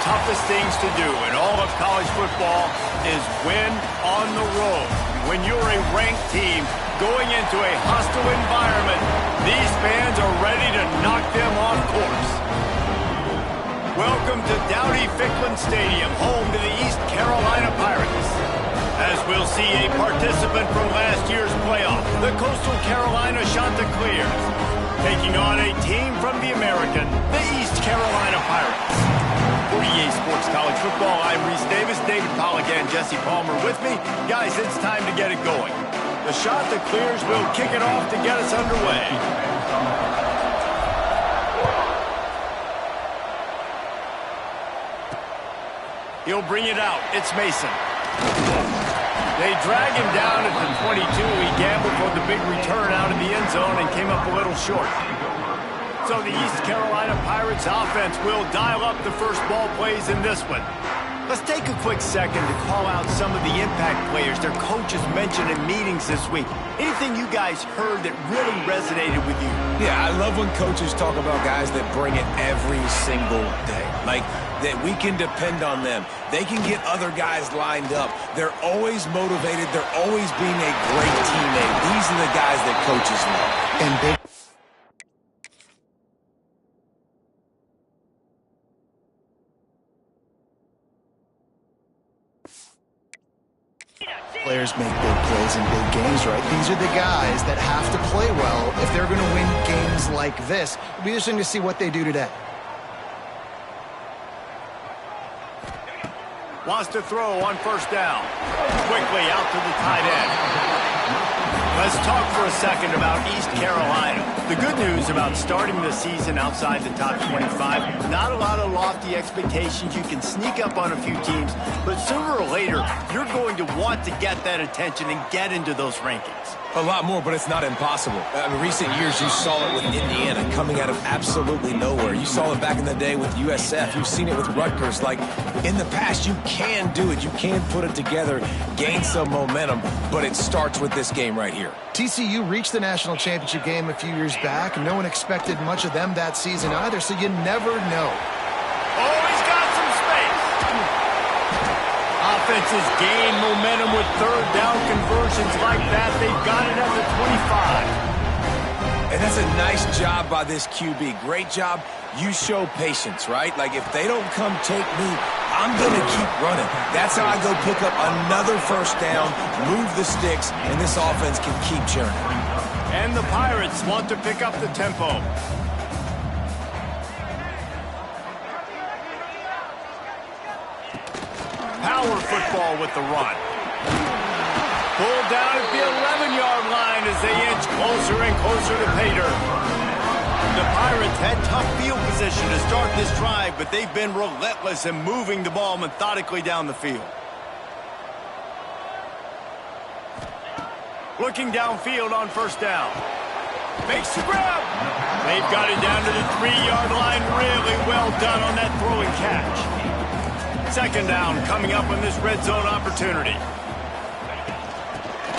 toughest things to do in all of college football is win on the road. When you're a ranked team going into a hostile environment, these fans are ready to knock them off course. Welcome to Dowdy-Ficklen Stadium, home to the East Carolina Pirates. As we'll see a participant from last year's playoff, the Coastal Carolina Chanticleers, taking on a team from the American, the East Carolina Pirates. For EA Sports College Football, I'm Reese Davis, David Polligan, Jesse Palmer with me. Guys, it's time to get it going. The Chanticleers will kick it off to get us underway. He'll bring it out. It's Mason. They drag him down at the 22. He gambled for the big return out of the end zone and came up a little short. So the East Carolina Pirates offense will dial up the first ball plays in this one. Let's take a quick second to call out some of the impact players their coaches mentioned in meetings this week. Anything you guys heard that really resonated with you? Yeah, I love when coaches talk about guys that bring it every single day. Like, that we can depend on them. They can get other guys lined up. They're always motivated. They're always being a great teammate. These are the guys that coaches love. And big players make big plays in big games, right? These are the guys that have to play well if they're going to win games like this. It'll be interesting to see what they do today. Wants to throw on first down. Quickly out to the tight end. Let's talk for a second about East Carolina. The good news about starting the season outside the top 25, not a lot of lofty expectations. You can sneak up on a few teams, but sooner or later, you're going to want to get that attention and get into those rankings. A lot more, but it's not impossible. In recent years, you saw it with Indiana coming out of absolutely nowhere. You saw it back in the day with USF. You've seen it with Rutgers. Like, in the past, you can do it. You can put it together, gain some momentum, but it starts with this game right here. TCU reached the national championship game a few years back. No one expected much of them that season either, so you never know. Oh, he's got some space. Offenses gain momentum with third down conversions like that. They've got it at the 25. And that's a nice job by this QB. Great job. You show patience, right? Like, if they don't come take me, I'm going to keep running. That's how I go pick up another first down, move the sticks, and this offense can keep churning. And the Pirates want to pick up the tempo. Power football with the run. Pulled down at the 11-yard line as they inch closer and closer to pay dirt. The Pirates had tough field position to start this drive, but they've been relentless in moving the ball methodically down the field. Looking downfield on first down. Makes the grab. They've got it down to the 3-yard line. Really well done on that throw and catch. Second down coming up on this red zone opportunity.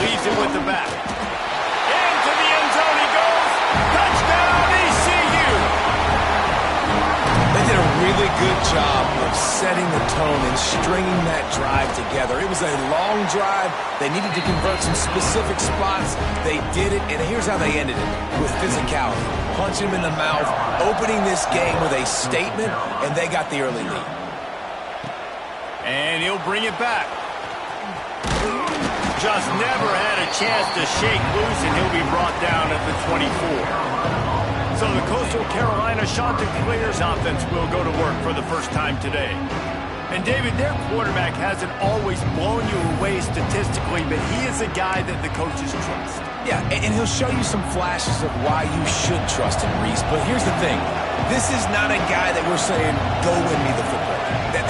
Leaves it with the back. Into the end zone he goes. Touchdown ECU. They did a really good job of setting the tone and stringing that drive together. It was a long drive. They needed to convert some specific spots. They did it, and here's how they ended it, with physicality. Punch him in the mouth, opening this game with a statement, and they got the early lead. And he'll bring it back. Just never had a chance to shake loose, and he'll be brought down at the 24. So the Coastal Carolina Chanticleers offense will go to work for the first time today. And David, their quarterback hasn't always blown you away statistically, but he is a guy that the coaches trust. Yeah, and he'll show you some flashes of why you should trust him, Reese. But here's the thing. This is not a guy that we're saying, go win me the football.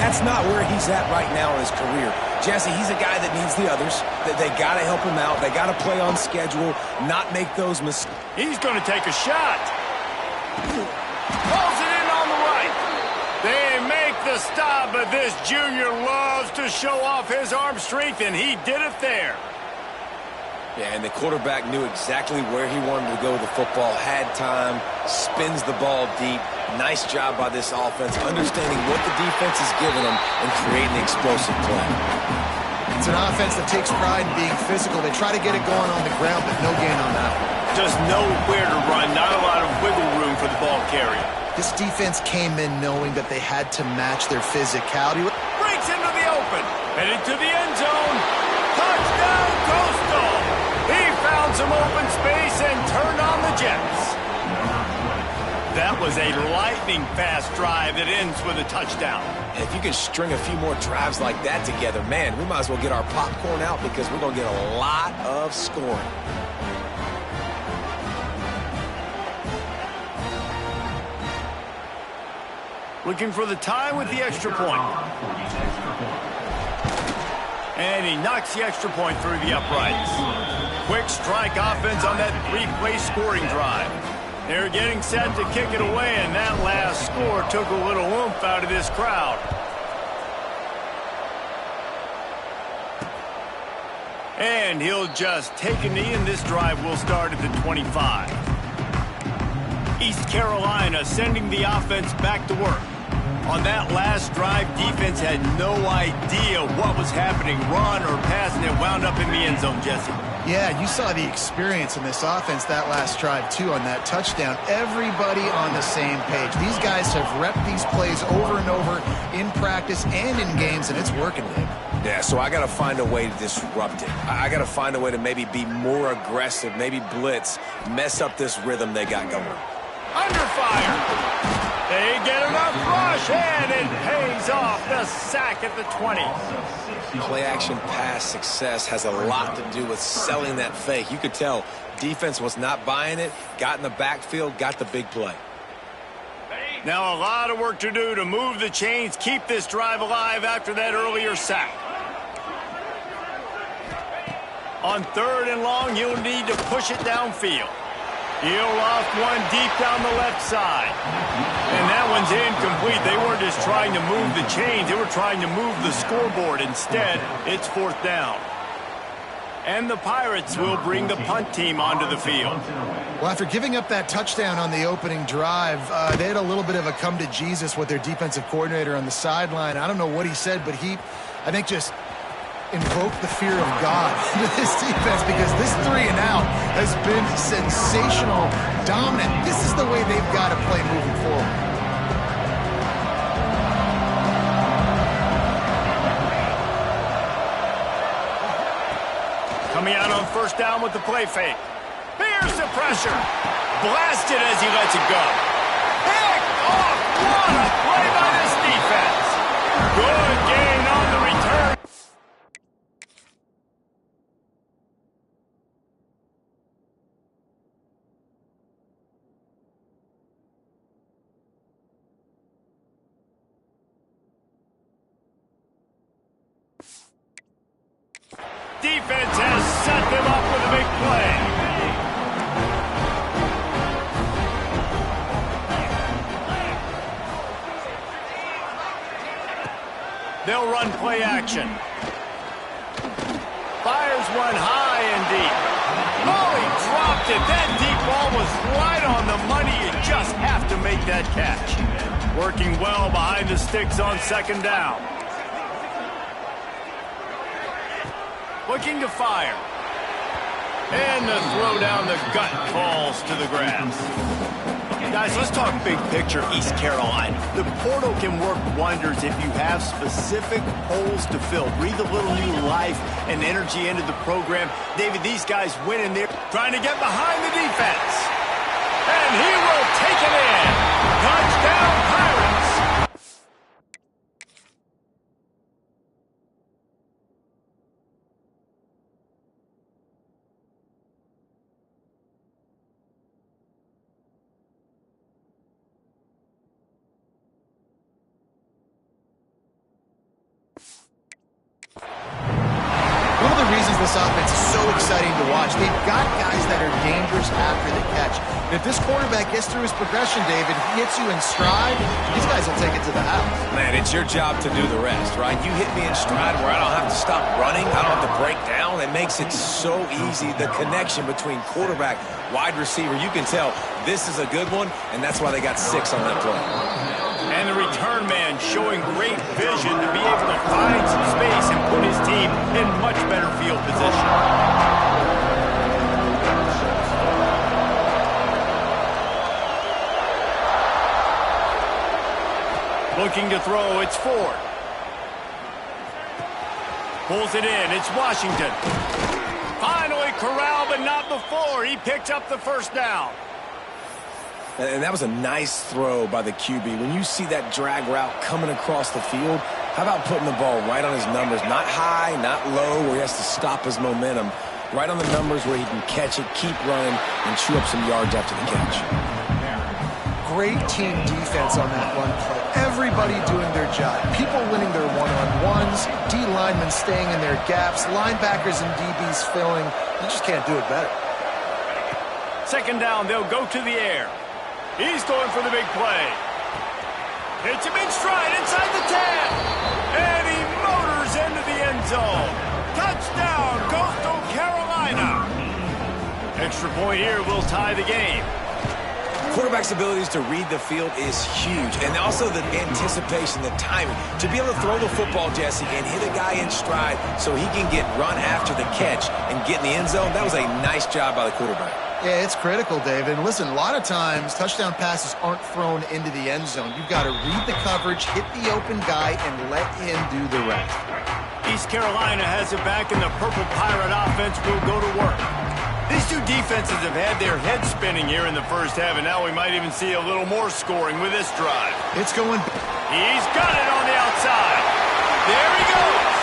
That's not where he's at right now in his career. Jesse, he's a guy that needs the others. They got to help him out. They got to play on schedule, not make those mistakes. He's going to take a shot. Pulls it in on the right. They make the stop, but this junior loves to show off his arm strength, and he did it there. Yeah, and the quarterback knew exactly where he wanted to go with the football, had time, spins the ball deep. Nice job by this offense, understanding what the defense is giving them and creating the explosive play. It's an offense that takes pride in being physical. They try to get it going on the ground, but no gain on that. Just nowhere to run, not a lot of wiggle room for the ball carrier. This defense came in knowing that they had to match their physicality. Breaks into the open, headed to the end zone. Touchdown, Coastal! He found some open space and turned on the Jets. That was a lightning-fast drive that ends with a touchdown. And if you can string a few more drives like that together, man, we might as well get our popcorn out because we're going to get a lot of scoring. Looking for the tie with the extra point. And he knocks the extra point through the uprights. Quick strike offense on that three-play scoring drive. They're getting set to kick it away, and that last score took a little oomph out of this crowd. And he'll just take a knee, and this drive will start at the 25. East Carolina sending the offense back to work. On that last drive, defense had no idea what was happening, run or pass, and it wound up in the end zone, Jesse. Yeah, you saw the experience in this offense that last drive, too, on that touchdown. Everybody on the same page. These guys have repped these plays over and over in practice and in games, and it's working, Dave. Yeah, so I got to find a way to disrupt it. I got to find a way to maybe be more aggressive, maybe blitz, mess up this rhythm they got going. Under fire. They get enough rush, and it pays off the sack at the 20. Play-action pass success has a lot to do with selling that fake. You could tell defense was not buying it, got in the backfield, got the big play. Now a lot of work to do to move the chains, keep this drive alive after that earlier sack. On 3rd and long, you'll need to push it downfield. He'll loft one deep down the left side. And that one's incomplete. They weren't just trying to move the chains. They were trying to move the scoreboard. Instead, it's 4th down. And the Pirates will bring the punt team onto the field. Well, after giving up that touchdown on the opening drive, they had a little bit of a come to Jesus with their defensive coordinator on the sideline. I don't know what he said, but he, I think, just invoke the fear of God into this defense because this 3 and out has been sensational, dominant. This is the way they've got to play moving forward. Coming out on 1st down with the play fake. Here's the pressure. Blasted as he lets it go. Picked off. What a play by this defense. Good gain on the return. Defense has set them up with a big play. They'll run play action. Fires one high and deep. Oh, he dropped it. That deep ball was right on the money. You just have to make that catch. Working well behind the sticks on 2nd down. Looking to fire. And the throw down the gut falls to the grass. Guys, let's talk big picture East Carolina. The portal can work wonders if you have specific holes to fill. Breathe a little new life and energy into the program. David, these guys went in there trying to get behind the defense. And he will take it in. Touchdown, Pirates. One of the reasons this offense is so exciting to watch watch. They've got guys that are dangerous after the catch. And if this quarterback gets through his progression, David, he hits you in stride, these guys will take it to the house. Man, it's your job to do the rest, right? You hit me in stride where I don't have to stop running. I don't have to break down. It makes it so easy. The connection between quarterback, wide receiver, you can tell this is a good one, and that's why they got 6 on that play. And the return man showing great vision to be able to find some space and put his team in much better field position. Looking to throw, it's Ford. Pulls it in, it's Washington. Finally corralled, but not before. He picks up the first down. And that was a nice throw by the QB. When you see that drag route coming across the field, how about putting the ball right on his numbers? Not high, not low, where he has to stop his momentum. Right on the numbers where he can catch it, keep running, and chew up some yards after the catch. Great team defense on that run play. Everybody doing their job. People winning their one-on-ones, D linemen staying in their gaps, linebackers and DBs filling. You just can't do it better. Second down, they'll go to the air. He's going for the big play. Hits him in stride inside the 10. And he motors into the end zone. Touchdown, Coastal Carolina. Extra point here will tie the game. Quarterback's abilities to read the field is huge, and also the anticipation, the timing. To be able to throw the football, Jesse, and hit a guy in stride so he can get run after the catch and get in the end zone, that was a nice job by the quarterback. Yeah, it's critical, David. And listen, a lot of times touchdown passes aren't thrown into the end zone. You've got to read the coverage, hit the open guy, and let him do the rest. East Carolina has it back, and the Purple Pirate offense will go to work. These two defenses have had their heads spinning here in the first half, and now we might even see a little more scoring with this drive. It's going. He's got it on the outside. There he goes.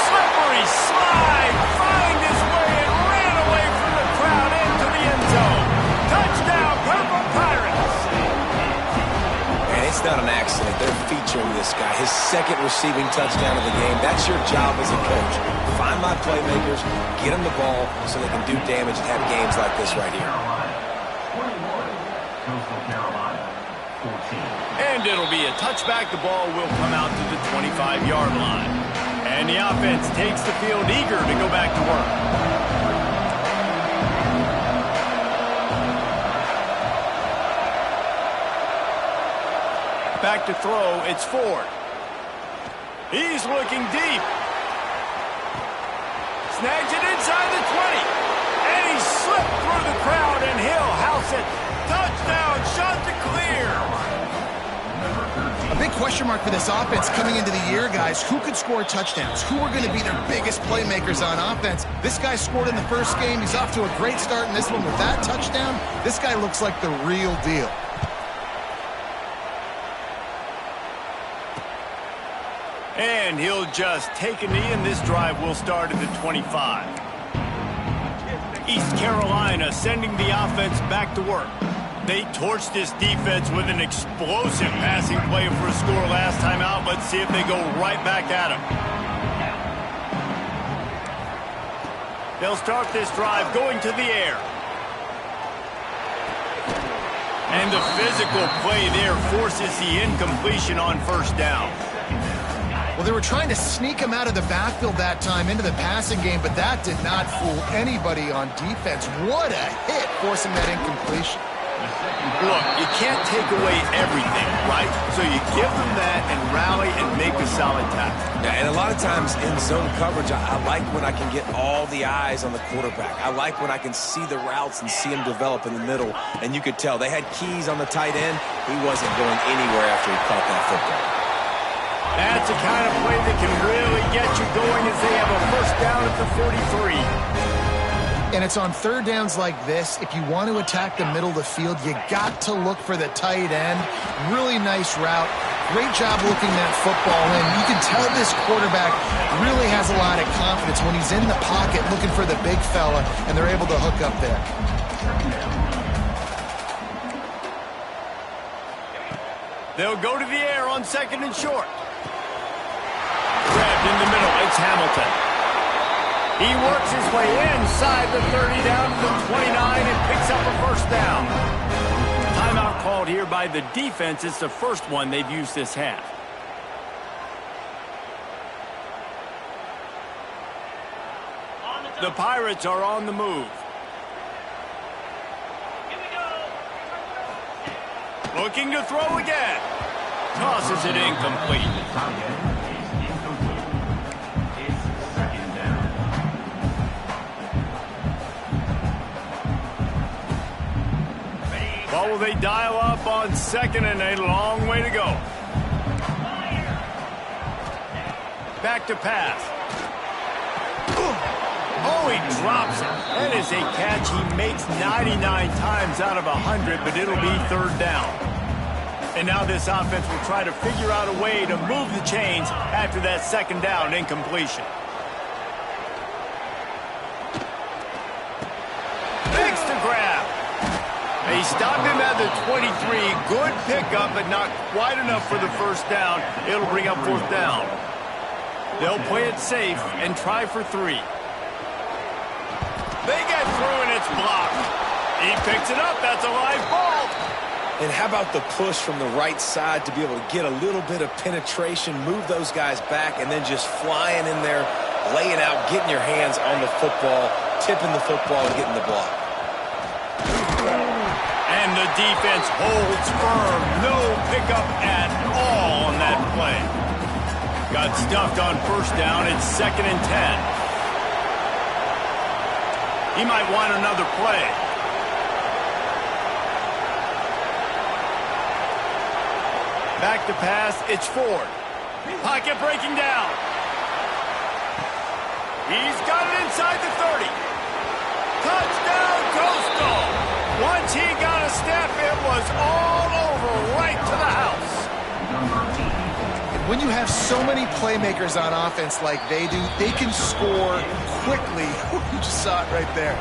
Slippery slide, find his way and ran away from the crowd into the end zone. Touchdown, Purple Pirates. And it's not an accident. They're featuring this guy. His second receiving touchdown of the game. That's your job as a coach. Find my playmakers, get them the ball so they can do damage and have games like this right here. And it'll be a touchback. The ball will come out to the 25-yard line. And the offense takes the field eager to go back to work. Back to throw, it's Ford. He's looking deep. Snags it inside the 20. And he slipped through the crowd, and he'll house it. Touchdown, Chanticleer. A big question mark for this offense coming into the year, guys. Who could score touchdowns? Who are going to be their biggest playmakers on offense? This guy scored in the first game. He's off to a great start in this one with that touchdown. This guy looks like the real deal. And he'll just take a knee, and this drive will start at the 25. East Carolina sending the offense back to work. They torched this defense with an explosive passing play for a score last time out. Let's see if they go right back at him. They'll start this drive going to the air. And the physical play there forces the incompletion on first down. Well, they were trying to sneak him out of the backfield that time into the passing game, but that did not fool anybody on defense. What a hit, forcing that incompletion. Look, you can't take away everything, right? So you give them that and rally and make a solid tackle. Yeah, and a lot of times in zone coverage, I like when I can get all the eyes on the quarterback. I like when I can see the routes and see him develop in the middle. And you could tell they had keys on the tight end. He wasn't going anywhere after he caught that football. That's the kind of play that can really get you going as they have a first down at the 43. And it's on third downs like this. If you want to attack the middle of the field, you got to look for the tight end. Really nice route. Great job looking that football in. You can tell this quarterback really has a lot of confidence when he's in the pocket looking for the big fella, and they're able to hook up there. They'll go to the air on second and short. Grabbed in the middle, it's Hamilton. He works his way inside the 30 down to the 29 and picks up a first down. Timeout called here by the defense. It's the first one they've used this half. The Pirates are on the move. Looking to throw again. Tosses it incomplete. Well, will they dial up on second and a long way to go. Back to pass. Oh, he drops it. That is a catch he makes 99 times out of 100, but it'll be third down. And now this offense will try to figure out a way to move the chains after that second down incompletion. Makes the grab. They stopped him at the 23. Good pickup, but not quite enough for the first down. It'll bring up fourth down. They'll play it safe and try for 3. They get through and it's blocked. He picks it up. That's a live ball. And how about the push from the right side to be able to get a little bit of penetration, move those guys back, and then just flying in there, laying out, getting your hands on the football, tipping the football, and getting the block. And the defense holds firm. No pickup at all on that play. Got stuffed on first down. It's 2nd and 10. He might want another play. Back to pass. It's Ford. Pocket breaking down. He's got it inside the 30. Touchdown, Coastal. Once he got a step, it was all over right to the house. When you have so many playmakers on offense like they do, they can score quickly. You just saw it right there.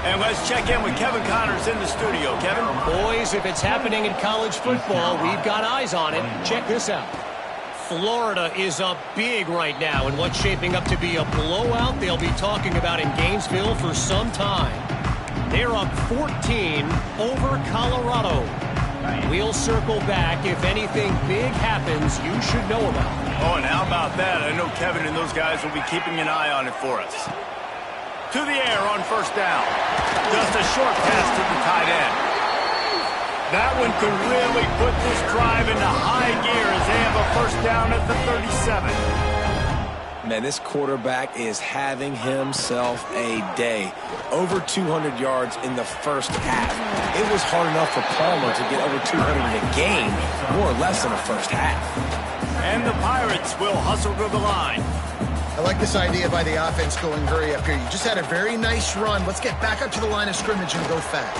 And let's check in with Kevin Connors in the studio. Kevin? Boys, if it's happening in college football, we've got eyes on it. Check this out. Florida is up big right now in what's shaping up to be a blowout they'll be talking about in Gainesville for some time. They're up 14 over Colorado. We'll circle back. If anything big happens, you should know about it. Oh, and how about that? I know Kevin and those guys will be keeping an eye on it for us. To the air on first down. Just a short pass to the tight end. That one could really put this drive into high gear as they have a first down at the 37. Man, this quarterback is having himself a day. Over 200 yards in the first half. It was hard enough for Palmer to get over 200 in a game, more or less in the first half. And the Pirates will hustle to the line. I like this idea by the offense going hurry up here. You just had a very nice run. Let's get back up to the line of scrimmage and go fast.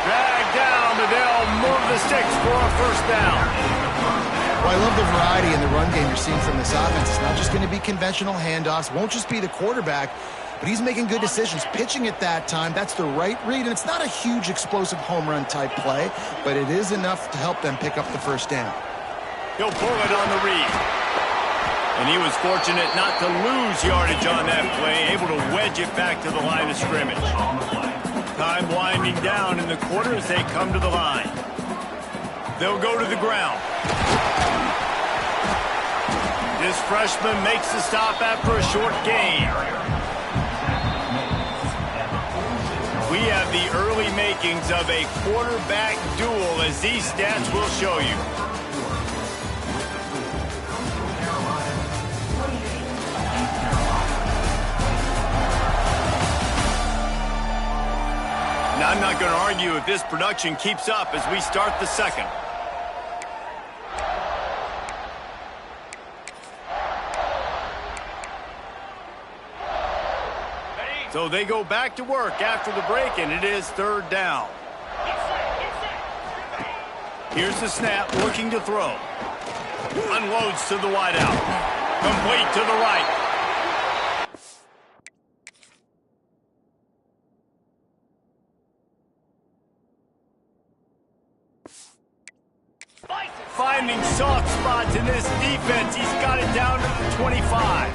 Drag down, but they'll move the sticks for a first down. Well, I love the variety in the run game you're seeing from this offense. It's not just going to be conventional handoffs. Won't just be the quarterback, but he's making good decisions. Pitching at that time, that's the right read, and it's not a huge explosive home run type play, but it is enough to help them pick up the first down. He'll pull it on the read. And he was fortunate not to lose yardage on that play, able to wedge it back to the line of scrimmage. Time winding down in the quarter as they come to the line. They'll go to the ground. This freshman makes the stop after a short gain. We have the early makings of a quarterback duel, as these stats will show you. Now, I'm not going to argue if this production keeps up as we start the second. So they go back to work after the break, and it is third down. Here's the snap, looking to throw. Unloads to the wideout. Complete to the right. Finding soft spots in this defense. He's got it down to the 25.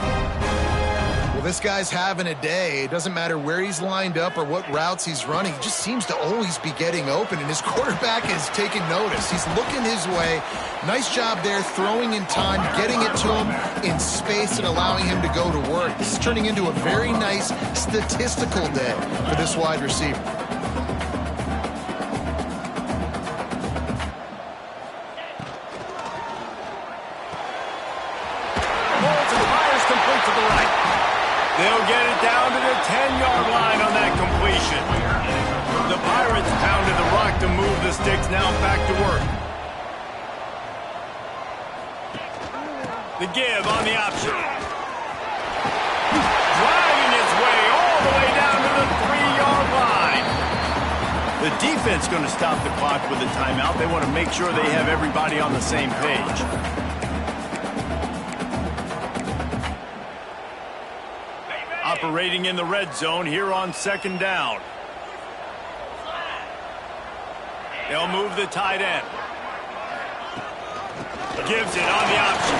Well, This guy's having a day. It doesn't matter where he's lined up or what routes he's running. He just seems to always be getting open, and his quarterback is taking notice. He's looking his way. Nice job there, throwing in time, getting it to him in space and allowing him to go to work. This is turning into a very nice statistical day for this wide receiver. They'll get it down to the 10-yard line on that completion. The Pirates pounded the rock to move the sticks, now back to work. The give on the option. Driving his way all the way down to the 3-yard line. The defense going to stop the clock with a timeout. They want to make sure they have everybody on the same page. Operating in the red zone here on 2nd down. They'll move the tight end. Gives it on the option.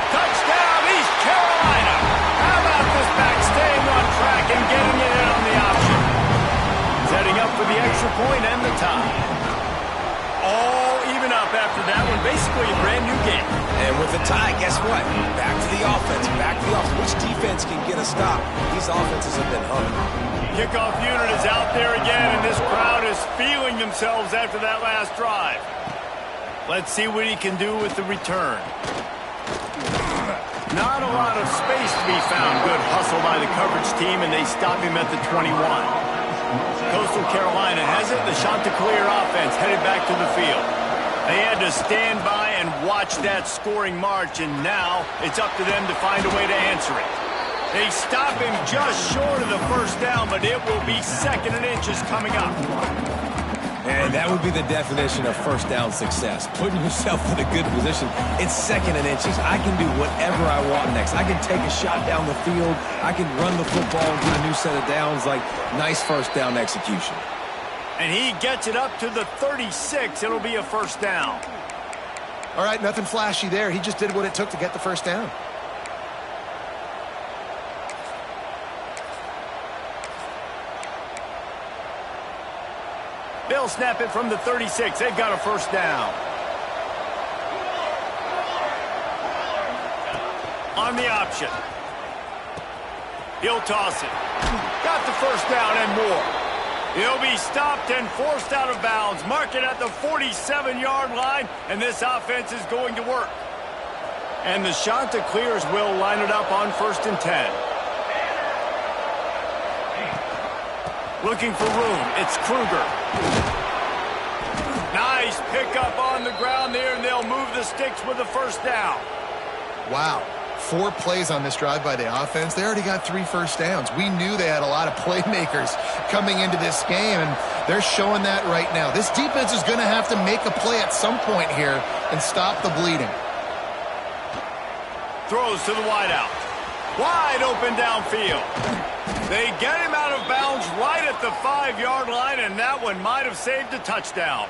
Touchdown, East Carolina. How about this back staying on track and getting it in on the option? Setting up for the extra point and the tie. All even up after that one. Basically a brand new game. And with the tie, guess what? Back to the offense. Back to the offense. Which defense can get a stop? These offenses have been humming. Kickoff unit is out there again, and this crowd is feeling themselves after that last drive. Let's see what he can do with the return. Not a lot of space to be found. Good hustle by the coverage team, and they stop him at the 21. Coastal Carolina has it. The Chanticleer offense headed back to the field. They had to stand by and watch that scoring march, and now it's up to them to find a way to answer it. They stop him just short of the first down, but it will be 2nd and inches coming up. And that would be the definition of first down success. Putting yourself in a good position. It's 2nd and inches. I can do whatever I want next. I can take a shot down the field. I can run the football and get a new set of downs. Like, nice first down execution. And he gets it up to the 36. It'll be a first down. All right, nothing flashy there. He just did what it took to get the first down. They'll snap it from the 36. They've got a first down. On the option. He'll toss it. Got the first down and more. He'll be stopped and forced out of bounds. Mark it at the 47-yard line, and this offense is going to work. And the Chanticleers will line it up on 1st and 10. Looking for room. It's Kruger. Nice pickup on the ground there, and they'll move the sticks with the first down. Wow. 4 plays on this drive by the offense. They already got 3 first downs. We knew they had a lot of playmakers coming into this game, and they're showing that right now. This defense is going to have to make a play at some point here and stop the bleeding. Throws to the wideout. Wide open downfield. They get him out of bounds right at the 5-yard line, and that one might have saved a touchdown.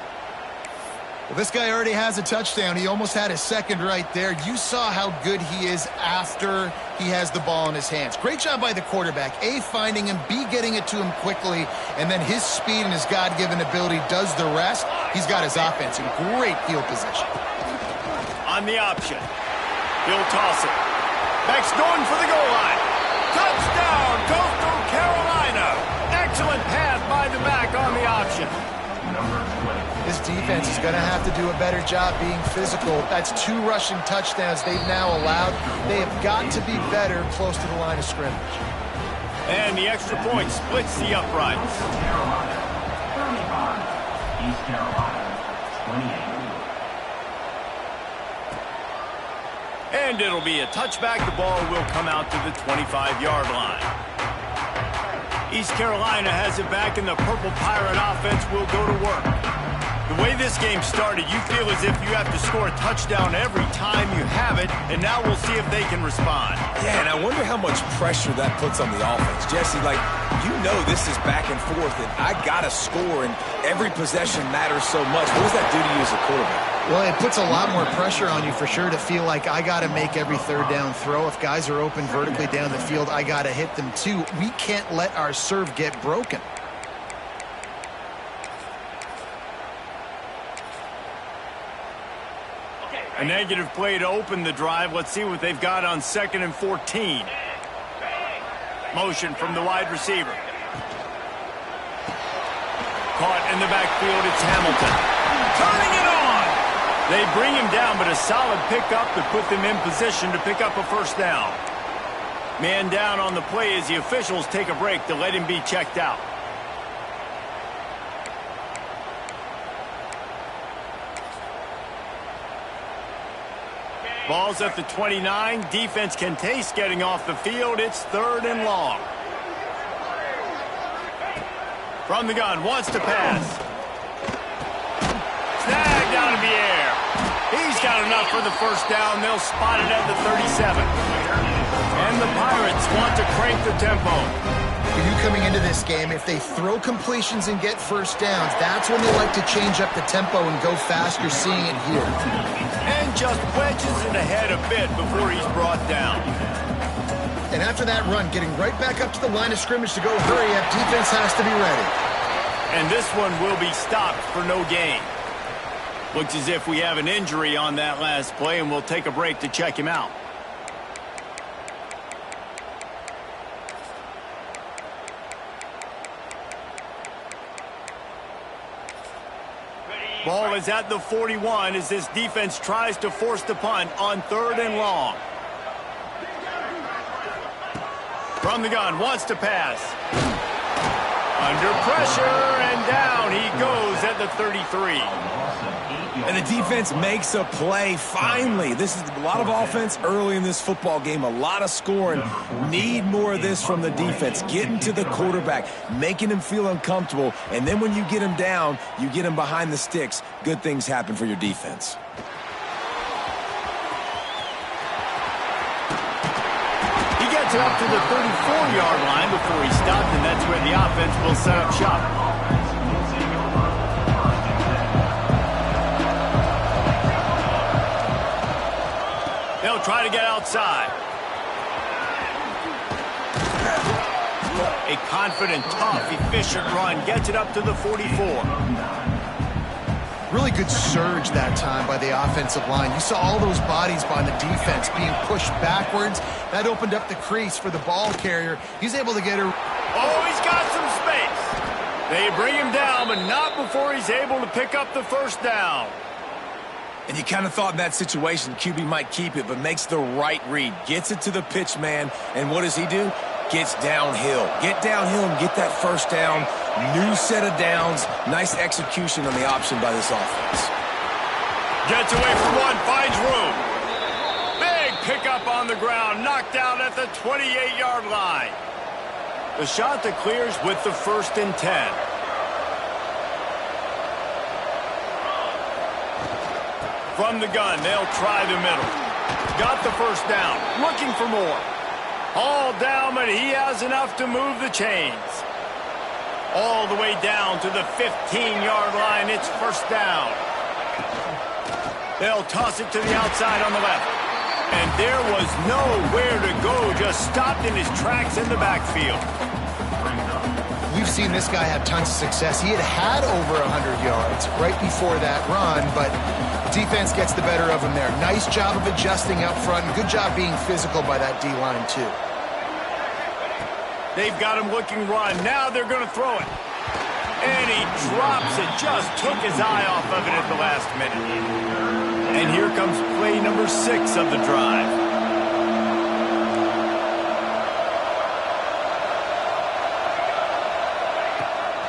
Well, this guy already has a touchdown. He almost had his 2nd right there. You saw how good he is after he has the ball in his hands. Great job by the quarterback. A, finding him, B, getting it to him quickly, and then his speed and his God-given ability does the rest. He's got his offense in great field position. On the option. He'll toss it. Beck's going for the goal line. Touchdown, Coastal Carolina. Excellent pass by the back on the option. This defense is going to have to do a better job being physical. That's 2 rushing touchdowns they've now allowed. They have got to be better close to the line of scrimmage. And the extra point splits the uprights. East Carolina, 28. And it'll be a touchback. The ball will come out to the 25-yard line. East Carolina has it back, and the Purple Pirate offense will go to work. The way this game started, you feel as if you have to score a touchdown every time you have it, and now we'll see if they can respond. Yeah, and I wonder how much pressure that puts on the offense. Jesse, like, you know this is back and forth, and I got to score, and every possession matters so much. What does that do to you as a quarterback? Well, it puts a lot more pressure on you for sure to feel like I got to make every third down throw. If guys are open vertically down the field, I got to hit them too. We can't let our serve get broken. A negative play to open the drive. Let's see what they've got on 2nd and 14. Motion from the wide receiver. Caught in the backfield, it's Hamilton. Turning it on! They bring him down, but a solid pickup to put them in position to pick up a first down. Man down on the play as the officials take a break to let him be checked out. Ball's at the 29. Defense can taste getting off the field. It's 3rd and long. From the gun, wants to pass. Snagged out of the air. He's got enough for the first down. They'll spot it at the 37. And the Pirates want to crank the tempo. For you coming into this game, if they throw completions and get first downs, that's when they like to change up the tempo and go fast. You're seeing it here. And just wedges it ahead a bit before he's brought down. And after that run, getting right back up to the line of scrimmage to go hurry up, defense has to be ready. And this one will be stopped for no gain. Looks as if we have an injury on that last play, and we'll take a break to check him out. Ball is at the 41 as this defense tries to force the punt on 3rd and long. From the gun, wants to pass. Under pressure, and down he goes at the 33. And the defense makes a play, finally. This is a lot of offense early in this football game, a lot of scoring. Need more of this from the defense. Getting to the quarterback, making him feel uncomfortable, and then when you get him down, you get him behind the sticks. Good things happen for your defense. He gets it up to the 34-yard line before he stopped, and that's where the offense will set up shop. They'll try to get outside. A confident, tough, efficient run gets it up to the 44. Really good surge that time by the offensive line. You saw all those bodies by the defense being pushed backwards. That opened up the crease for the ball carrier. He's able to get her. Oh, he's got some space. They bring him down, but not before he's able to pick up the first down. And you kind of thought in that situation QB might keep it, but makes the right read. Gets it to the pitch man, and what does he do? Gets downhill. Get downhill and get that first down. New set of downs. Nice execution on the option by this offense. Gets away from one, finds room. Big pickup on the ground, knocked out at the 28-yard line. The shot that clears with the 1st and 10. From the gun, they'll try the middle. Got the first down, looking for more. All down, but he has enough to move the chains. All the way down to the 15-yard line, it's first down. They'll toss it to the outside on the left. And there was nowhere to go, just stopped in his tracks in the backfield. We've seen this guy have tons of success. He had over 100 yards right before that run, but defense gets the better of him there. Nice job of adjusting up front. Good job being physical by that D-line, too. They've got him looking run. Now they're going to throw it. And he drops it. Just took his eye off of it at the last minute. And here comes play number 6 of the drive.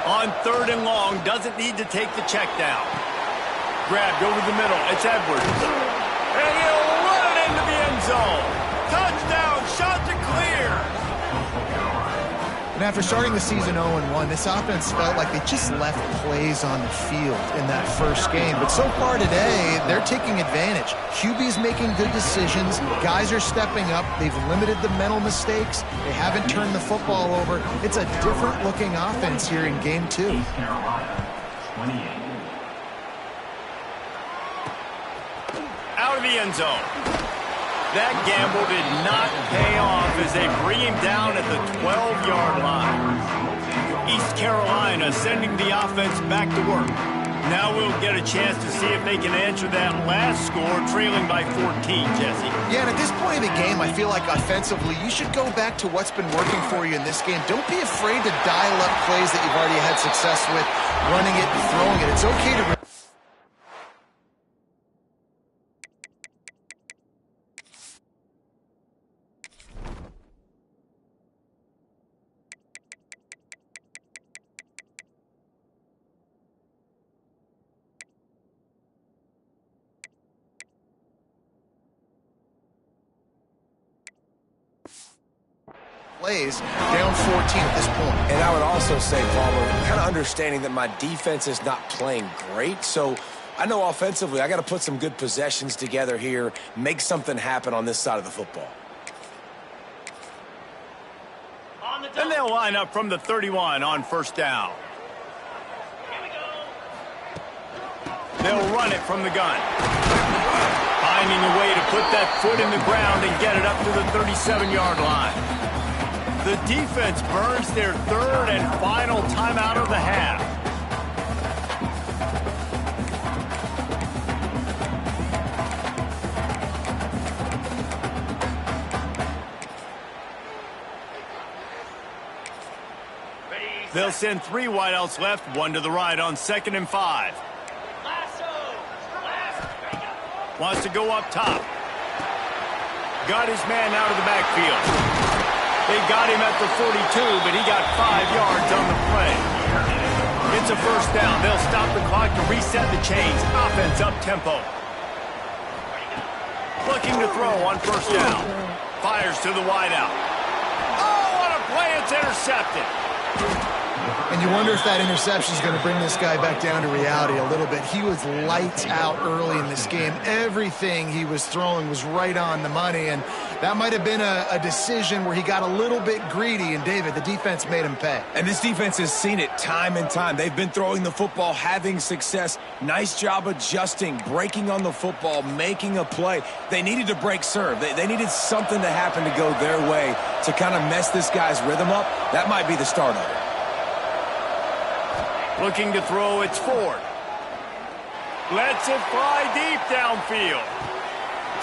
On 3rd and long, doesn't need to take the check down. Grabbed over the middle, it's Edwards. And he'll run it into the end zone. Touchdown, shot to clear. And after starting the season 0-1, this offense felt like they just left plays on the field in that first game. But so far today, they're taking advantage. QB's making good decisions. Guys are stepping up. They've limited the mental mistakes. They haven't turned the football over. It's a different-looking offense here in Game 2. East Carolina, 28. Out of the end zone. That gamble did not pay off as they bring him down at the 12-yard line. East Carolina sending the offense back to work. Now we'll get a chance to see if they can answer that last score, trailing by 14, Jesse. Yeah, and at this point in the game, I feel like offensively, you should go back to what's been working for you in this game. Don't be afraid to dial up plays that you've already had success with, running it and throwing it. It's okay to... plays, down 14 at this point. And I would also say, Palmer, kind of understanding that my defense is not playing great, so I know offensively I got to put some good possessions together here, make something happen on this side of the football. And they'll line up from the 31 on first down. They'll run it from the gun. Finding a way to put that foot in the ground and get it up to the 37-yard line. The defense burns their third and final timeout of the half. They'll send 3 wideouts left, 1 to the right on 2nd and 5. Wants to go up top. Got his man out of the backfield. They got him at the 42, but he got 5 yards on the play. It's a first down. They'll stop the clock to reset the chains. Offense up tempo. Looking to throw on first down. Fires to the wideout. Oh, what a play. It's intercepted. And you wonder if that interception is going to bring this guy back down to reality a little bit. He was lights out early in this game. Everything he was throwing was right on the money, and that might have been a decision where he got a little bit greedy, and David, the defense made him pay. And this defense has seen it time and time. They've been throwing the football, having success. Nice job adjusting, breaking on the football, making a play. They needed to break serve. They needed something to happen to go their way to kind of mess this guy's rhythm up. That might be the start of it. Looking to throw, it's Ford. Lets it fly deep downfield.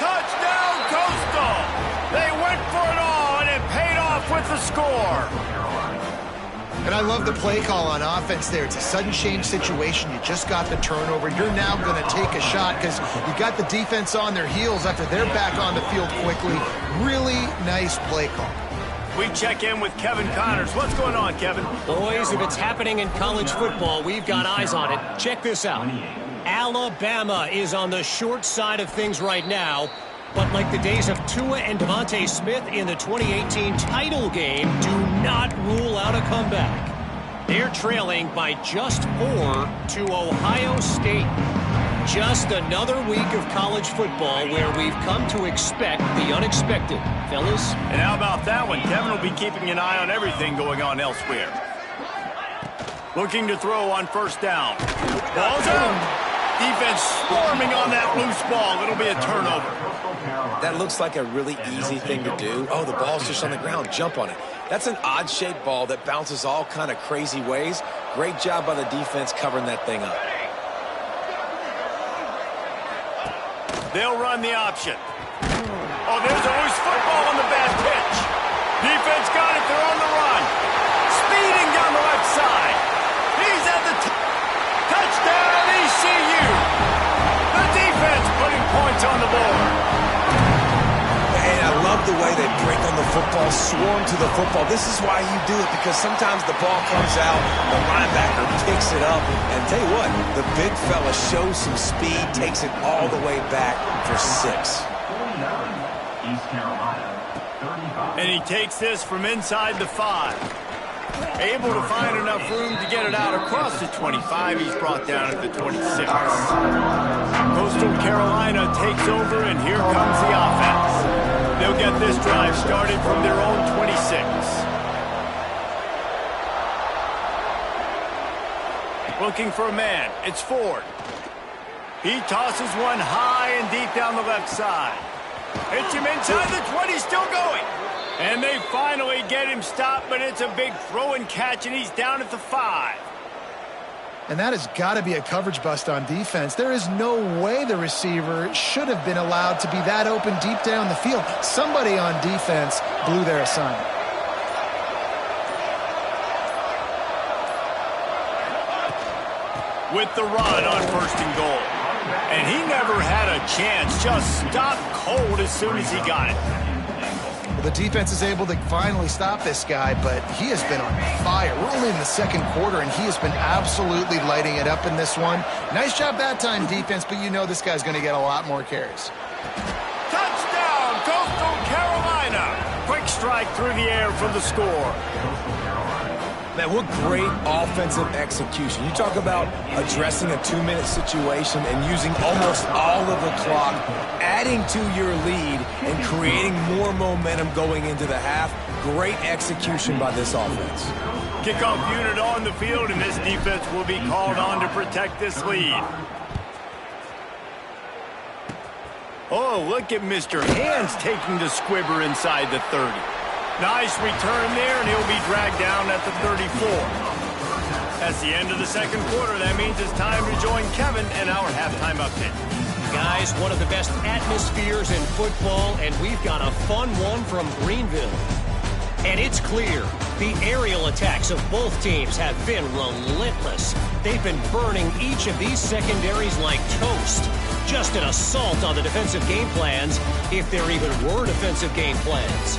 Touchdown, Coastal! They went for it all, and it paid off with the score. And I love the play call on offense there. It's a sudden change situation. You just got the turnover. You're now going to take a shot because you got the defense on their heels after they're back on the field quickly. Really nice play call. We check in with Kevin Connors. What's going on, Kevin? Boys, if it's happening in college football, we've got eyes on it. Check this out. Alabama is on the short side of things right now, but like the days of Tua and Devontae Smith in the 2018 title game, do not rule out a comeback. They're trailing by just 4 to Ohio State. Just another week of college football where we've come to expect the unexpected. Fellas? And how about that one? Kevin will be keeping an eye on everything going on elsewhere. Looking to throw on first down. Ball's out. Defense swarming on that loose ball. It'll be a turnover. That looks like a really easy thing to do. Oh, the ball's just on the ground. Jump on it. That's an odd-shaped ball that bounces all kind of crazy ways. Great job by the defense covering that thing up. They'll run the option. Oh, there's a loose football on the bad pitch. Defense got it. They're on the run. Speeding down the left side. He's at the touchdown, ECU. The defense putting points on the board. And I love the way they break on the football, swarm to the football. This is why you do it, because sometimes the ball comes out, the linebacker picks it up, and tell you what, the big fella shows some speed, takes it all the way back for 6. East Carolina, 35. And he takes this from inside the 5. Able to find enough room to get it out across the 25. He's brought down at the 26. Coastal Carolina takes over, and here comes the offense. They'll get this drive started from their own 26. Looking for a man. It's Ford. He tosses one high and deep down the left side. Hits him inside the 20, still going. And they finally get him stopped, but it's a big throw and catch, and he's down at the 5. And that has got to be a coverage bust on defense. There is no way the receiver should have been allowed to be that open deep down the field. Somebody on defense blew their assignment. With the run on 1st and goal. And he never had a chance. Just stopped cold as soon as he got it. Well, the defense is able to finally stop this guy, but he has been on fire. We're only in the 2nd quarter, and he has been absolutely lighting it up in this one. Nice job that time, defense, but you know this guy's going to get a lot more carries. Touchdown, Coastal Carolina. Quick strike through the air for the score. Man, what great offensive execution. You talk about addressing a 2-minute situation and using almost all of the clock, adding to your lead and creating more momentum going into the half. Great execution by this offense. Kickoff unit on the field, and this defense will be called on to protect this lead. Oh, look at Mr. Hands taking the squibber inside the 30. Nice return there, and he'll be dragged down at the 34. That's the end of the 2nd quarter. That means it's time to join Kevin and our halftime update. Guys, one of the best atmospheres in football, and we've got a fun one from Greenville. And it's clear, the aerial attacks of both teams have been relentless. They've been burning each of these secondaries like toast. Just an assault on the defensive game plans, if there even were defensive game plans.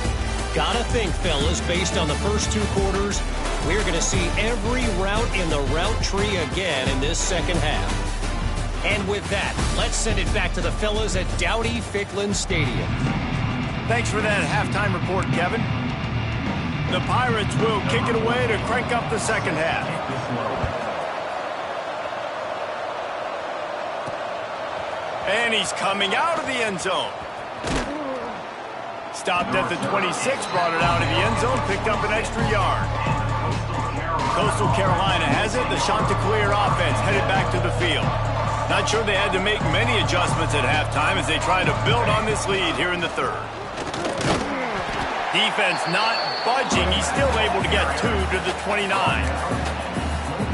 Gotta think, fellas, based on the first 2 quarters, we're going to see every route in the route tree again in this 2nd half. And with that, let's send it back to the fellas at Dowdy-Ficklin Stadium. Thanks for that halftime report, Kevin. The Pirates will kick it away to crank up the 2nd half. And he's coming out of the end zone. Stopped at the 26, brought it out of the end zone, picked up an extra yard. Coastal Carolina has it. The Chanticleer offense headed back to the field. Not sure they had to make many adjustments at halftime as they try to build on this lead here in the 3rd. Defense not budging. He's still able to get 2 to the 29.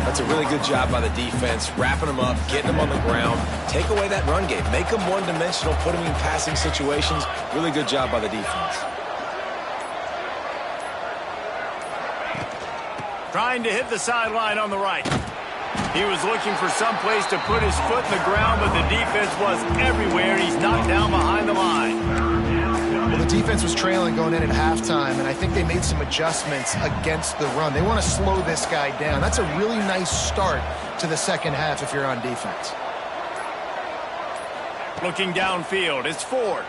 That's a really good job by the defense, wrapping them up, getting them on the ground. Take away that run game. Make them one-dimensional, put them in passing situations. Really good job by the defense. Trying to hit the sideline on the right. He was looking for some place to put his foot in the ground, but the defense was everywhere. He's knocked down behind the line. Well, the defense was trailing going in at halftime, and I think they made some adjustments against the run. They want to slow this guy down. That's a really nice start to the 2nd half if you're on defense. Looking downfield, it's Ford.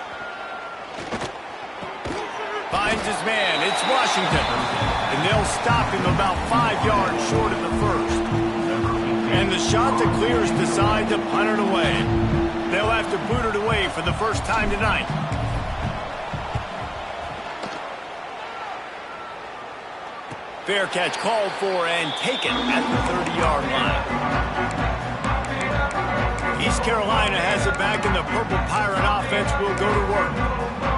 Finds his man, it's Washington. And they'll stop him about 5 yards short of the 1st. And the Chanticleers decide to punt it away. They'll have to boot it away for the first time tonight. Fair catch called for and taken at the 30-yard line. East Carolina has it back, and the Purple Pirate offense will go to work.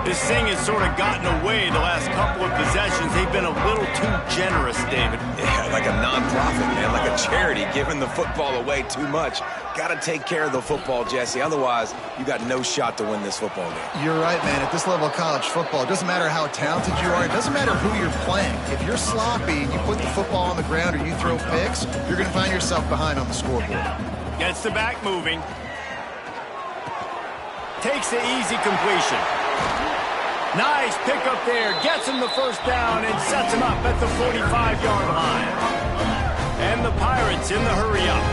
This thing has sort of gotten away the last couple of possessions. They've been a little too generous, David. Yeah, like a non-profit, man, like a charity, giving the football away too much. Got to take care of the football, Jesse. Otherwise, you got no shot to win this football game. You're right, man. At this level of college football, it doesn't matter how talented you are. It doesn't matter who you're playing. If you're sloppy and you put the football on the ground or you throw picks, you're going to find yourself behind on the scoreboard. Gets the back moving. Takes the easy completion. Nice pickup there. Gets him the first down and sets him up at the 45-yard line. And the Pirates in the hurry up.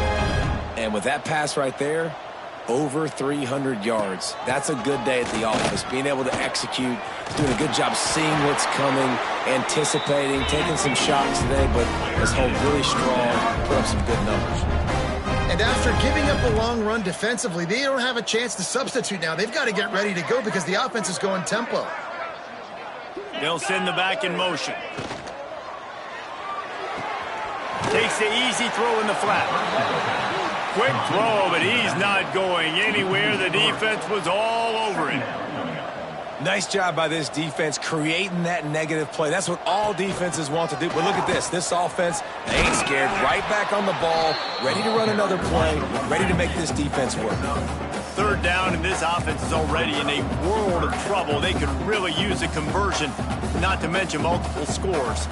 And with that pass right there, Over 300 yards. That's a good day at the office. Being able to execute, doing a good job seeing what's coming, anticipating, taking some shots today, but has held really strong, put up some good numbers. And after giving up a long run defensively, they don't have a chance to substitute now. They've got to get ready to go because the offense is going tempo. They'll send the back in motion. Takes the easy throw in the flat. Quick throw, but he's not going anywhere. The defense was all over him. Nice job by this defense creating that negative play. That's what all defenses want to do. But look at this. This offense, they ain't scared. Right back on the ball, ready to run another play, ready to make this defense work. Third down, and this offense is already in a world of trouble. They could really use a conversion, not to mention multiple scores.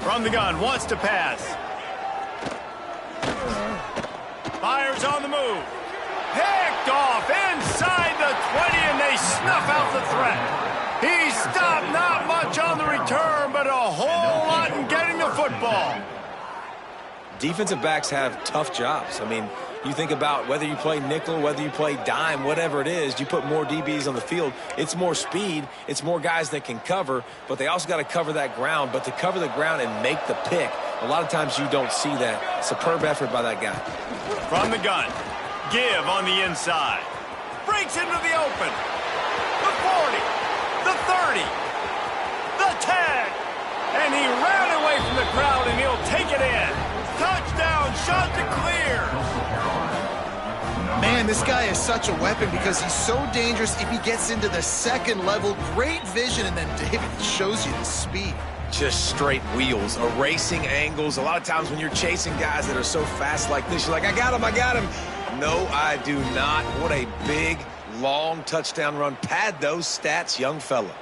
From the gun, wants to pass. Fires on the move. Picked off inside the 20, and they snuff out the threat. He stopped not much on the return, but a whole lot in getting the football. Defensive backs have tough jobs. I mean, you think about whether you play nickel, whether you play dime, whatever it is, you put more DBs on the field. It's more speed. It's more guys that can cover, but they also got to cover that ground. But to cover the ground and make the pick, a lot of times you don't see that. Superb effort by that guy. From the gun, give on the inside. Breaks into the open. The 40, the 30, the 10. And he ran away from the crowd, and he'll take it in. Touchdown, shot to clear. Man, this guy is such a weapon because he's so dangerous if he gets into the second level. Great vision, and then David shows you the speed. Just straight wheels, erasing angles. A lot of times when you're chasing guys that are so fast like this, you're like, I got him, I got him. No, I do not. What a big, long touchdown run. Pad those stats, young fella.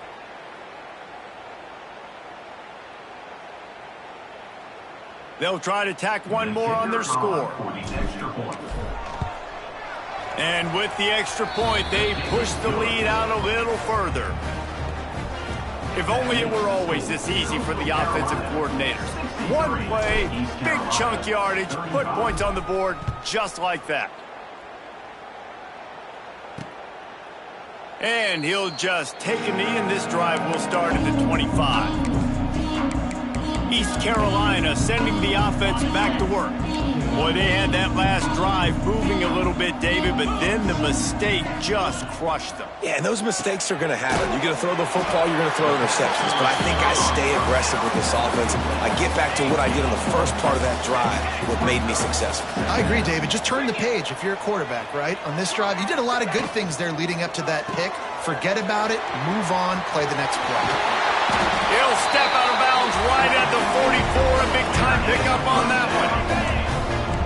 They'll try to tack one more on their score. And with the extra point, they push the lead out a little further. If only it were always this easy for the offensive coordinators. One play, big chunk yardage, put points on the board just like that. And he'll just take a knee, and this drive will start at the 25. East Carolina sending the offense back to work. Boy, they had that last drive moving a little bit, David, but then the mistake just crushed them. Yeah, and those mistakes are going to happen. You're going to throw the football, you're going to throw interceptions. But I think I stay aggressive with this offense. I get back to what I did on the first part of that drive, what made me successful. I agree, David. Just turn the page if you're a quarterback, right? On this drive, you did a lot of good things there leading up to that pick. Forget about it, move on, play the next play. He'll step out of bounds right at the 44. A big-time pickup on that one.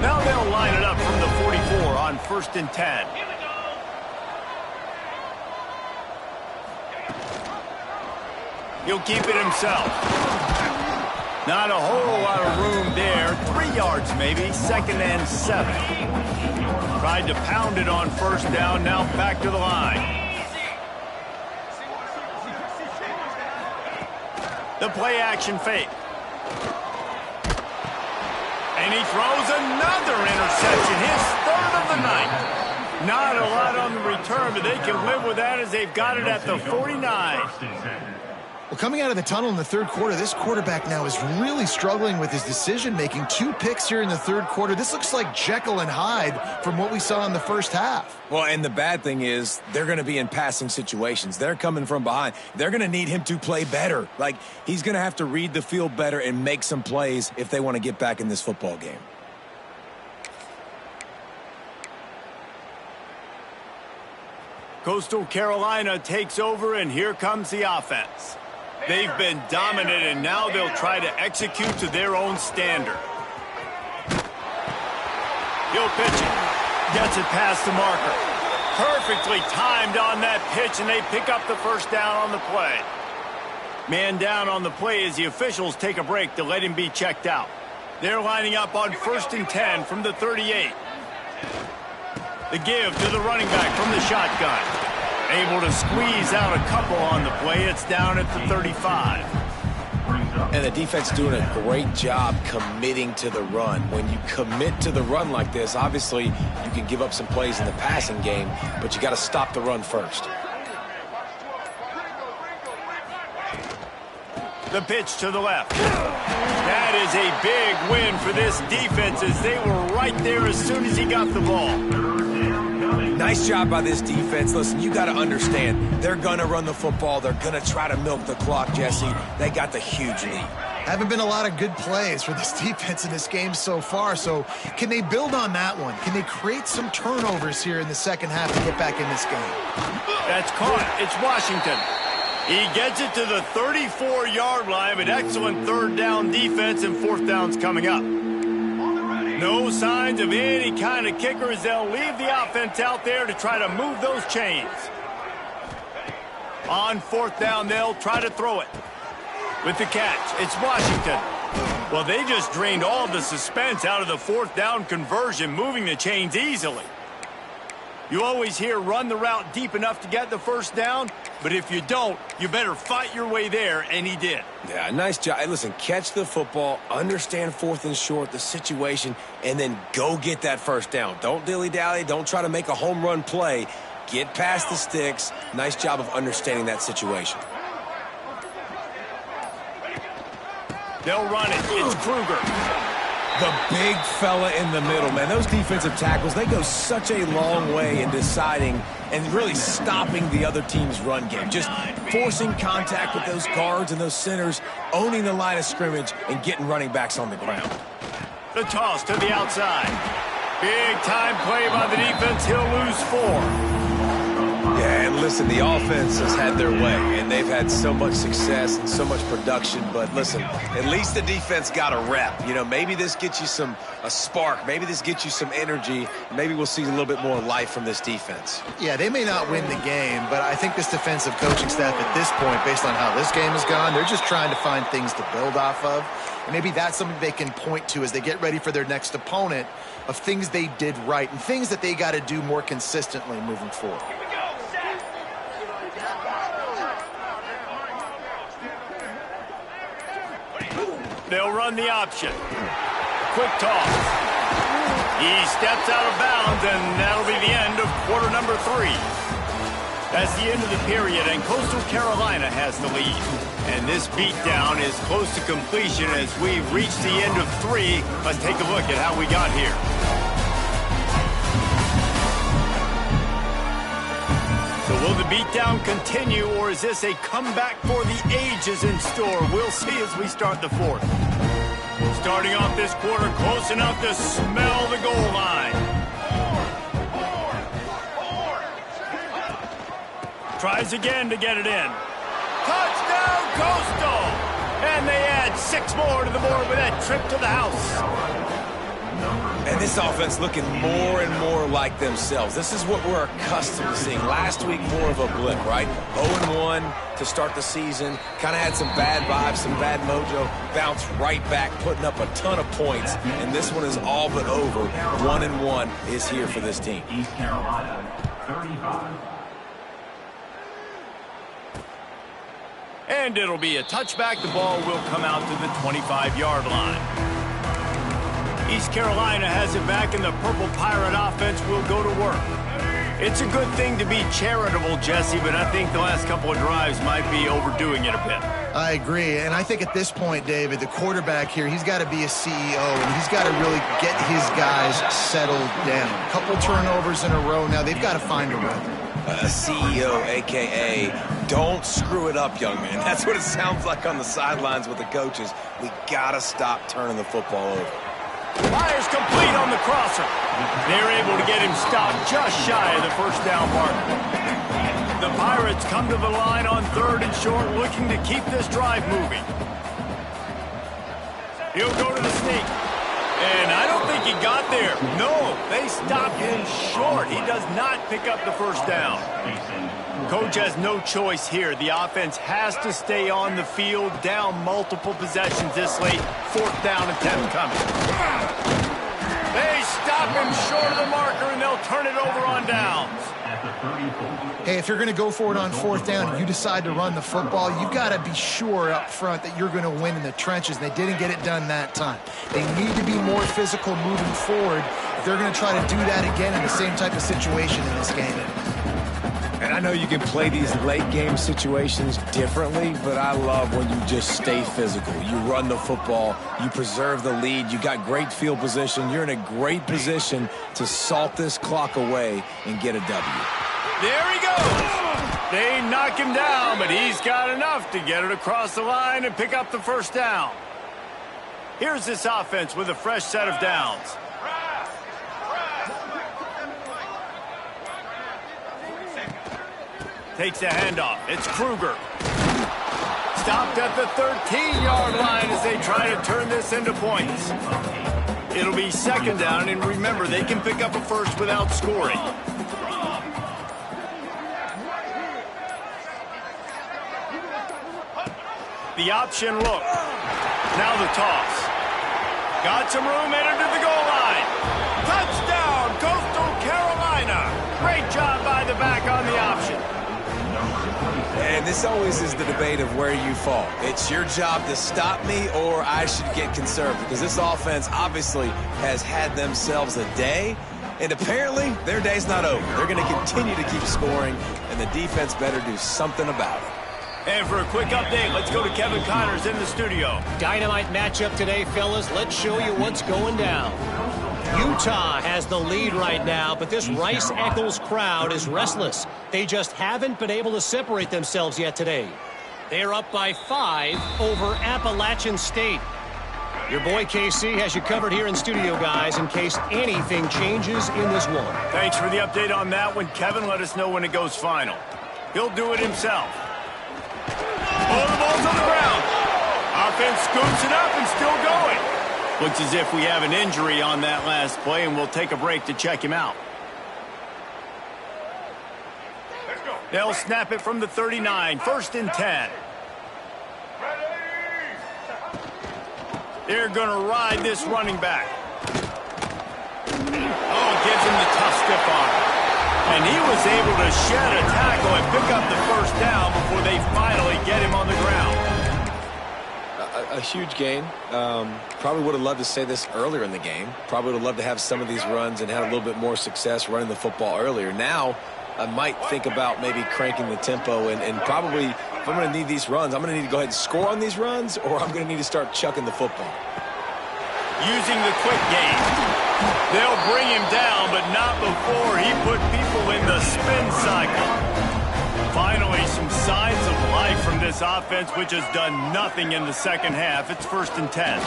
Now they'll line it up from the 44 on 1st and 10. He'll keep it himself. Not a whole lot of room there. 3 yards maybe. 2nd and 7. Tried to pound it on 1st down. Now back to the line. The play-action fake. And he throws another interception, his 3rd of the night. Not a lot on the return, but they can live with that as they've got it at the 49. Well, coming out of the tunnel in the third quarter, this quarterback now is really struggling with his decision-making. 2 picks here in the third quarter. This looks like Jekyll and Hyde from what we saw in the first half. Well, and the bad thing is they're going to be in passing situations. They're coming from behind. They're going to need him to play better. Like, he's going to have to read the field better and make some plays if they want to get back in this football game. Coastal Carolina takes over, and here comes the offense. They've been dominant, and now they'll try to execute to their own standard. He'll pitch it. Gets it past the marker. Perfectly timed on that pitch, and they pick up the 1st down on the play. Man down on the play as the officials take a break to let him be checked out. They're lining up on 1st and 10 from the 38. The give to the running back from the shotgun. Able to squeeze out a couple on the play. It's down at the 35. And the defense doing a great job committing to the run. When you commit to the run like this, obviously you can give up some plays in the passing game, but you got to stop the run first. The pitch to the left. That is a big win for this defense as they were right there as soon as he got the ball. Nice job by this defense. Listen, you got to understand, they're going to run the football. They're going to try to milk the clock, Jesse. They got the huge lead. Haven't been a lot of good plays for this defense in this game so far, so can they build on that one? Can they create some turnovers here in the second half to get back in this game? That's caught. It's Washington. He gets it to the 34-yard line, but excellent third down defense, and fourth down's coming up. No signs of any kind of kickers. They'll leave the offense out there to try to move those chains. On fourth down, they'll try to throw it. With the catch, it's Washington. Well, they just drained all the suspense out of the fourth down conversion, moving the chains easily. You always hear run the route deep enough to get the first down, but if you don't, you better fight your way there, and he did. Yeah, nice job. Hey, listen, catch the football, understand fourth and short, the situation, and then go get that first down. Don't dilly-dally. Don't try to make a home run play. Get past the sticks. Nice job of understanding that situation. They'll run it. It's Kruger. The big fella in the middle, man. Those defensive tackles, they go such a long way in deciding and really stopping the other team's run game. Just forcing contact with those guards and those centers, owning the line of scrimmage, and getting running backs on the ground. The toss to the outside. Big time play by the defense. He'll lose 4. Yeah, and listen, the offense has had their way, and they've had so much success and so much production. But listen, at least the defense got a rep. You know, maybe this gets you a spark. Maybe this gets you some energy. Maybe we'll see a little bit more life from this defense. Yeah, they may not win the game, but I think this defensive coaching staff at this point, based on how this game has gone, they're just trying to find things to build off of. And maybe that's something they can point to as they get ready for their next opponent, of things they did right and things that they got to do more consistently moving forward. They'll run the option. Quick toss. He steps out of bounds, and that'll be the end of quarter number 3. That's the end of the period, and Coastal Carolina has the lead. And this beatdown is close to completion as we reach the end of 3. Let's take a look at how we got here. So will the beatdown continue, or is this a comeback for the ages in store? We'll see as we start the 4th. Starting off this quarter close enough to smell the goal line. Tries again to get it in. Touchdown, Coastal! And they add 6 more to the board with that trip to the house. And this offense looking more and more like themselves. This is what we're accustomed to seeing. Last week, more of a blip, right? 0-1 to start the season. Kind of had some bad vibes, some bad mojo. Bounced right back, putting up a ton of points. And this one is all but over. 1-1 is here for this team. East Carolina, 35. And it'll be a touchback. The ball will come out to the 25-yard line. East Carolina has it back, and the Purple Pirate offense will go to work. It's a good thing to be charitable, Jesse, but I think the last couple of drives might be overdoing it a bit. I agree, and I think at this point, David, the quarterback here, he's got to be a CEO, and he's got to really get his guys settled down. A couple turnovers in a row now. They've got to find a rhythm. A CEO, a.k.a. don't screw it up, young man. That's what it sounds like on the sidelines with the coaches. We got to stop turning the football over. Fires complete on the crosser. They're able to get him stopped just shy of the first down mark. The Pirates come to the line on 3rd and short, looking to keep this drive moving. He'll go to the sneak. And I don't think he got there. No, they stopped him short. He does not pick up the first down. Coach has no choice here. The offense has to stay on the field, down multiple possessions this late. 4th down and 10 coming. They stop him short of the marker, and they'll turn it over on downs. Hey, if you're going to go for it on 4th down and you decide to run the football, you've got to be sure up front that you're going to win in the trenches. They didn't get it done that time. They need to be more physical moving forward if they're going to try to do that again in the same type of situation in this game. And I know you can play these late-game situations differently, but I love when you just stay physical. You run the football, you preserve the lead, you got great field position, you're in a great position to salt this clock away and get a W. There he goes. They knock him down, but he's got enough to get it across the line and pick up the 1st down. Here's this offense with a fresh set of downs. Takes a handoff. It's Kruger. Stopped at the 13-yard line as they try to turn this into points. It'll be 2nd down, and remember, they can pick up a 1st without scoring. The option look. Now the toss. Got some room, entered to the goal line. Touchdown, Coastal Carolina. Great job by the back on the option. And this always is the debate of where you fall. It's your job to stop me, or I should get conservative, because this offense obviously has had themselves a day, and apparently their day's not over. They're going to continue to keep scoring, and the defense better do something about it. And for a quick update, let's go to Kevin Connors in the studio. Dynamite matchup today, fellas. Let's show you what's going down. Utah has the lead right now, but this Rice-Eccles crowd is restless. They just haven't been able to separate themselves yet today. They're up by 5 over Appalachian State. Your boy KC has you covered here in studio, guys, in case anything changes in this one. Thanks for the update on that one, Kevin. Let us know when it goes final. He'll do it himself. Oh, the ball's on the ground. Offense scoops it up and still going. Looks as if we have an injury on that last play, and we'll take a break to check him out. They'll snap it from the 39, 1st and 10. They're going to ride this running back. Oh, gives him the tough stiff arm. And he was able to shed a tackle and pick up the 1st down before they finally get him on the ground. A huge gain. Probably would have loved to say this earlier in the game. Probably would have loved to have some of these runs and had a little bit more success running the football earlier. Now, I might think about maybe cranking the tempo and probably, if I'm going to need these runs, I'm going to need to go ahead and score on these runs, or I'm going to need to start chucking the football. Using the quick game. They'll bring him down, but not before he put people in the spin cycle. Finally, some signs of life from this offense, which has done nothing in the 2nd half. It's 1st and 10.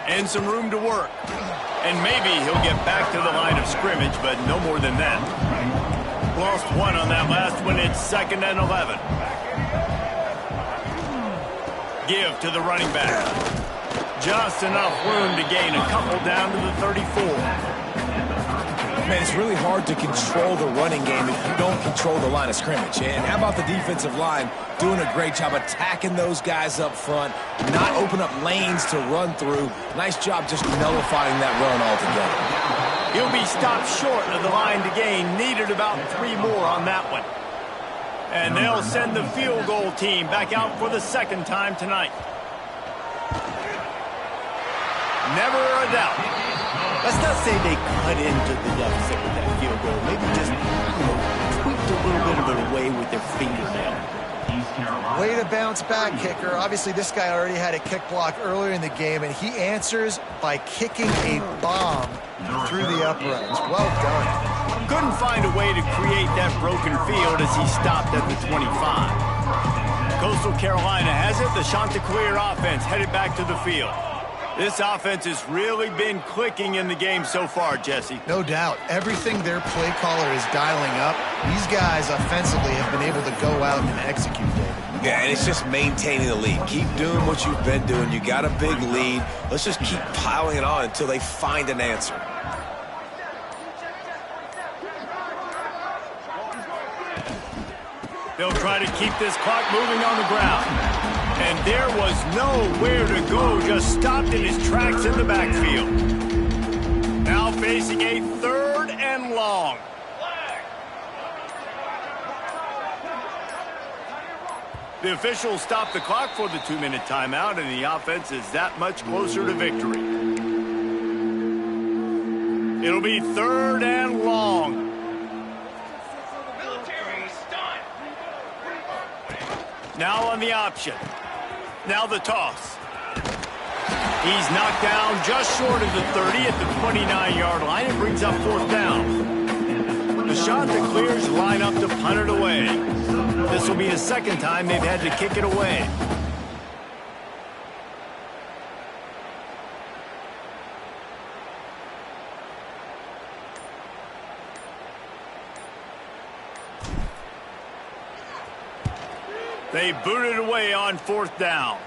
And some room to work. And maybe he'll get back to the line of scrimmage, but no more than that. Lost 1 on that last one. It's 2nd and 11. Give to the running back. Just enough room to gain a couple down to the 34. Man, it's really hard to control the running game if you don't control the line of scrimmage. And how about the defensive line doing a great job attacking those guys up front, not open up lanes to run through. Nice job just nullifying that run altogether. He'll be stopped short of the line to gain. Needed about 3 more on that one. And they'll send the field goal team back out for the 2nd time tonight. Never a doubt. Let's not say they cut into the deficit with that field goal. Maybe just, tweaked a little bit of it away with their fingernail. Way to bounce back, kicker. Obviously, this guy already had a kick block earlier in the game, and he answers by kicking a bomb through the uprights. Well done. Couldn't find a way to create that broken field as he stopped at the 25. Coastal Carolina has it. The Chanticleer offense headed back to the field. This offense has really been clicking in the game so far, Jesse. No doubt. Everything their play caller is dialing up, these guys offensively have been able to go out and execute, David. Yeah, and it's just maintaining the lead. Keep doing what you've been doing. You got a big lead. Let's just keep piling it on until they find an answer. They'll try to keep this clock moving on the ground. And there was nowhere to go, just stopped in his tracks in the backfield. Now facing a 3rd and long. The officials stop the clock for the 2-minute timeout, and the offense is that much closer to victory. It'll be 3rd and long. Now on the option. Now the toss. He's knocked down just short of the 30 at the 29-yard line and brings up 4th down. The shot that clears line up to punt it away. This will be the 2nd time they've had to kick it away. They boot it away on 4th down.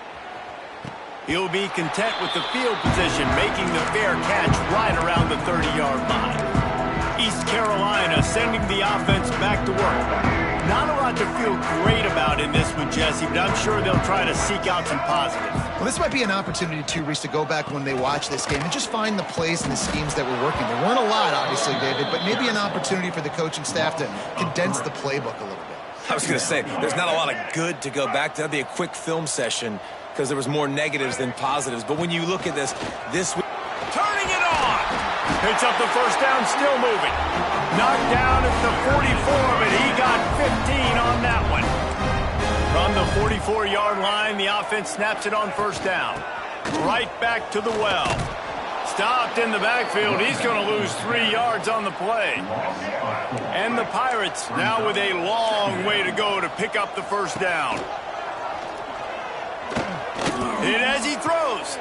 He'll be content with the field position, making the fair catch right around the 30-yard line. East Carolina sending the offense back to work. Not a lot to feel great about in this one, Jesse, but I'm sure they'll try to seek out some positives. Well, this might be an opportunity, too, Reese, to go back when they watch this game and just find the plays and the schemes that were working. There weren't a lot, obviously, David, but maybe an opportunity for the coaching staff to condense the playbook a little bit. I was going to say, there's not a lot of good to go back to. That'd be a quick film session because there was more negatives than positives. But when you look at this week... Turning it on! Picks up the 1st down, still moving. Knocked down at the 44, but he got 15 on that one. From the 44-yard line, the offense snaps it on 1st down. Right back to the well. Stopped in the backfield. He's going to lose 3 yards on the play. And the Pirates now with a long way to go to pick up the 1st down. And as he throws,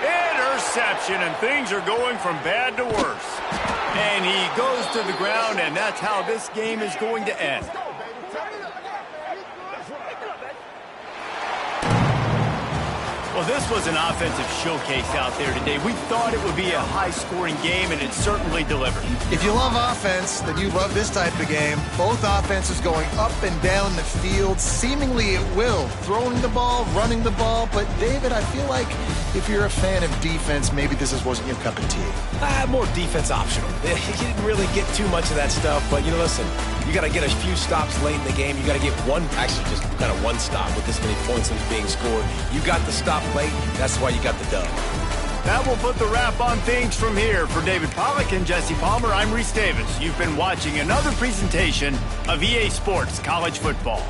interception, and things are going from bad to worse. And he goes to the ground, and that's how this game is going to end. Well, this was an offensive showcase out there today. We thought it would be a high-scoring game, and it certainly delivered. If you love offense, then you love this type of game. Both offenses going up and down the field, seemingly at will. Throwing the ball, running the ball. But, David, I feel like if you're a fan of defense, maybe this wasn't your cup of tea. more defense optional. He didn't really get too much of that stuff. But, listen, you got to get a few stops late in the game. You got to get actually just kind of one stop with this many points that was being scored. You got the stop late. That's why you got the dub. That will put the wrap on things from here. For David Pollack and Jesse Palmer, I'm Reese Davis. You've been watching another presentation of EA Sports College Football.